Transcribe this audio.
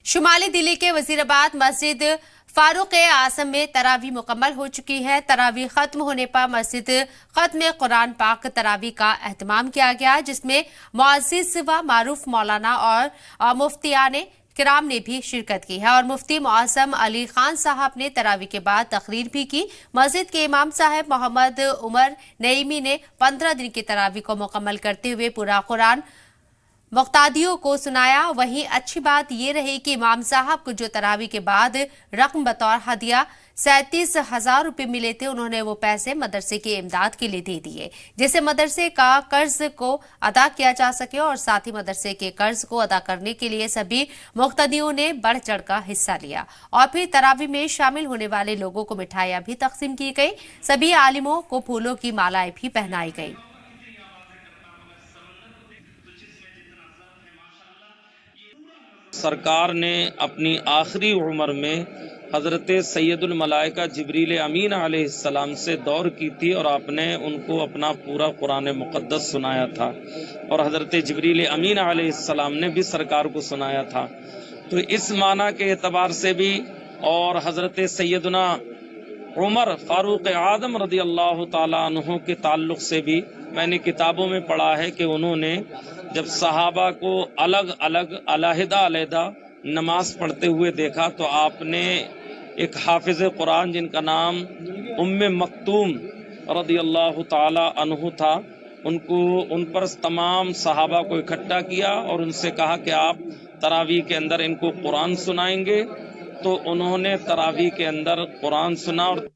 शुमाली दिल्ली के वजीराबाद मस्जिद फारूक आजम में तरावी मुकम्मल हो चुकी है। तरावी खत्म होने पर मस्जिद खत्म कुरान पाक तरावी का एहतमाम किया गया, जिसमें मुअज्जिज व मारूफ मौलाना और मुफ्तियाने किराम ने भी शिरकत की है। और मुफ्ती मौसम अली खान साहब ने तरावी के बाद तकरीर भी की। मस्जिद के इमाम साहब मोहम्मद उमर नईमी ने 15 दिन की तरावी को मुकम्मल करते हुए पूरा कुरान मुक्तादियों को सुनाया। वहीं अच्छी बात यह रही कि इमाम साहब को जो तरावी के बाद रकम बतौर हदिया 37,000 रुपये मिले थे, उन्होंने वो पैसे मदरसे की इमदाद के लिए दे दिए, जिससे मदरसे का कर्ज को अदा किया जा सके। और साथ ही मदरसे के कर्ज को अदा करने के लिए सभी मुक्तदियों ने बढ़ चढ़ कर हिस्सा लिया। और फिर तरावी में शामिल होने वाले लोगों को मिठाइयां भी तकसीम की गई। सभी आलिमों को फूलों की मालाएं भी पहनाई गई। सरकार ने अपनी आखिरी उम्र में हज़रत सैयदुल मलाइका जिब्रील अमीन अलैहिस्सलाम से दौर की थी और आपने उनको अपना पूरा कुरान मुक़द्दस सुनाया था और हज़रत जिब्रील अमीन अलैहिस्सलाम ने भी सरकार को सुनाया था। तो इस माना के एतबार से भी और हज़रत सैयदना उमर फारूक आज़म रज़ी अल्लाह ताला अन्हु के ताल्लुक़ से भी मैंने किताबों में पढ़ा है कि उन्होंने जब सहाबा को अलग अलग अलहदा नमाज पढ़ते हुए देखा तो आपने एक हाफिज कुरान जिनका नाम उम्मे मक्तूम रज़ी अल्लाह ताला अन्हु था, उन पर तमाम सहाबा को इकट्ठा किया और उनसे कहा कि आप तरावी के अंदर इनको कुरान सुनाएंगे। तो उन्होंने तरावी के अंदर कुरान सुना और